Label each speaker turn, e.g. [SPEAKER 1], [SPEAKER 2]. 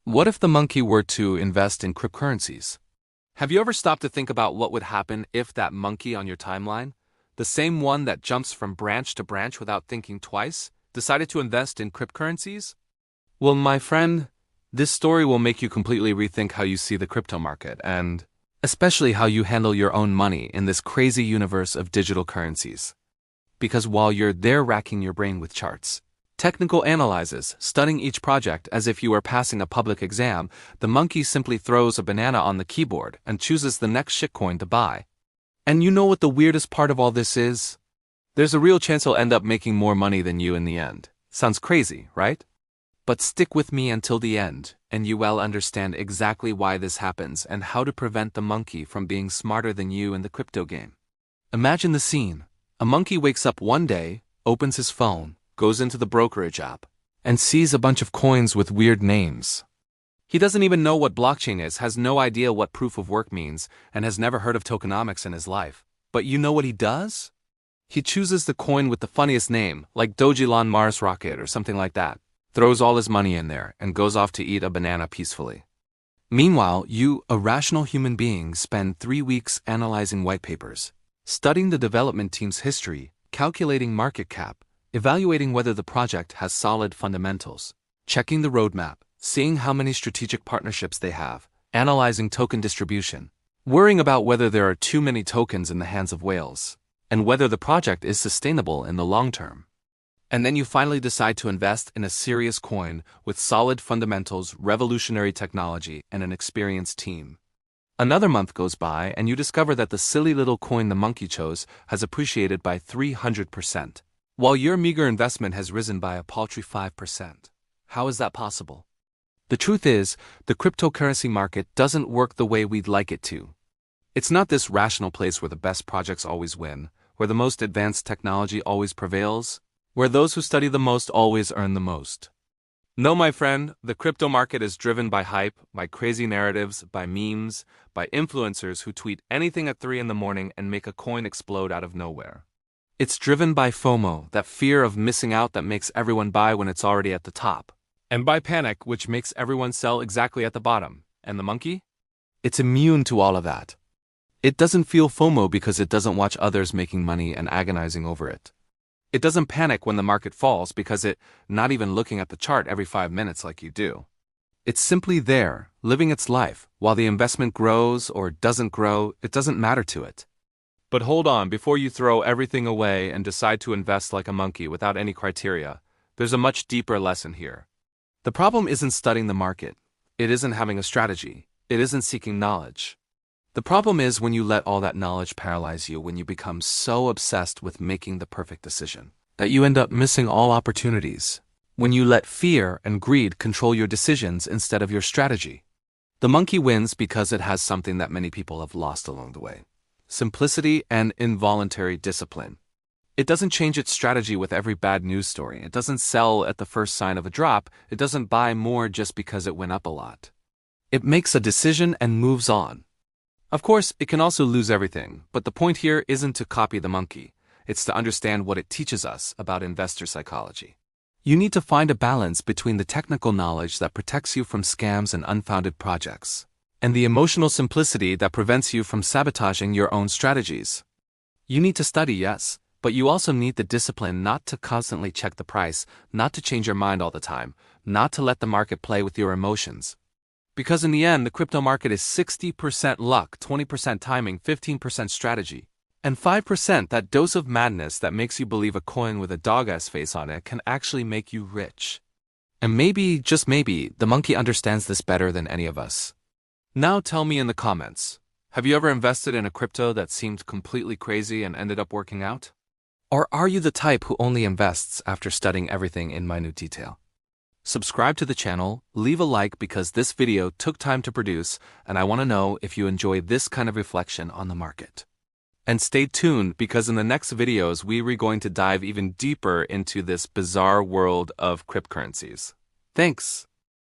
[SPEAKER 1] What if the monkey were to invest in cryptocurrencies? Have you ever stopped to think about what would happen if that monkey on your timeline, the same one that jumps from branch to branch without thinking twice, decided to invest in cryptocurrencies? Well, my friend, this story will make you completely rethink how you see the crypto market and especially how you handle your own money in this crazy universe of digital currencies. Because while you're there racking your brain with charts, technical analyses, studying each project as if you were passing a public exam, the monkey simply throws a banana on the keyboard and chooses the next shitcoin to buy. And you know what the weirdest part of all this is? There's a real chance he'll end up making more money than you in the end. Sounds crazy, right? But stick with me until the end, and you will understand exactly why this happens and how to prevent the monkey from being smarter than you in the crypto game. Imagine the scene. A monkey wakes up one day, opens his phone, goes into the brokerage app, and sees a bunch of coins with weird names. He doesn't even know what blockchain is, has no idea what proof of work means, and has never heard of tokenomics in his life. But you know what he does? He chooses the coin with the funniest name, like Dogelon Mars Rocket or something like that, throws all his money in there, and goes off to eat a banana peacefully. Meanwhile, you, a rational human being, spend 3 weeks analyzing white papers, studying the development team's history, calculating market cap, evaluating whether the project has solid fundamentals, checking the roadmap, seeing how many strategic partnerships they have, analyzing token distribution, worrying about whether there are too many tokens in the hands of whales, and whether the project is sustainable in the long term. And then you finally decide to invest in a serious coin with solid fundamentals, revolutionary technology, and an experienced team. Another month goes by and you discover that the silly little coin the monkey chose has appreciated by 300%. While your meager investment has risen by a paltry 5%. How is that possible? The truth is, the cryptocurrency market doesn't work the way we'd like it to. It's not this rational place where the best projects always win, where the most advanced technology always prevails, where those who study the most always earn the most. No, my friend, the crypto market is driven by hype, by crazy narratives, by memes, by influencers who tweet anything at 3 in the morning and make a coin explode out of nowhere. It's driven by FOMO, that fear of missing out that makes everyone buy when it's already at the top. And by panic, which makes everyone sell exactly at the bottom. And the monkey? It's immune to all of that. It doesn't feel FOMO because it doesn't watch others making money and agonizing over it. It doesn't panic when the market falls because not even looking at the chart every 5 minutes like you do. It's simply there, living its life. While the investment grows or doesn't grow, it doesn't matter to it. But hold on, before you throw everything away and decide to invest like a monkey without any criteria, there's a much deeper lesson here. The problem isn't studying the market. It isn't having a strategy. It isn't seeking knowledge. The problem is when you let all that knowledge paralyze you, when you become so obsessed with making the perfect decision that you end up missing all opportunities, when you let fear and greed control your decisions instead of your strategy. The monkey wins because it has something that many people have lost along the way. Simplicity and involuntary discipline. It doesn't change its strategy with every bad news story. It doesn't sell at the first sign of a drop. It doesn't buy more just because it went up a lot. It makes a decision and moves on. Of course, it can also lose everything, but the point here isn't to copy the monkey. It's to understand what it teaches us about investor psychology. You need to find a balance between the technical knowledge that protects you from scams and unfounded projects, and the emotional simplicity that prevents you from sabotaging your own strategies. You need to study, yes, but you also need the discipline not to constantly check the price, not to change your mind all the time, not to let the market play with your emotions. Because in the end, the crypto market is 60% luck, 20% timing, 15% strategy, and 5% that dose of madness that makes you believe a coin with a dog-ass face on it can actually make you rich. And maybe, just maybe, the monkey understands this better than any of us. Now tell me in the comments, have you ever invested in a crypto that seemed completely crazy and ended up working out? Or are you the type who only invests after studying everything in minute detail? Subscribe to the channel, leave a like because this video took time to produce and I want to know if you enjoy this kind of reflection on the market. And stay tuned because in the next videos we're going to dive even deeper into this bizarre world of cryptocurrencies. Thanks.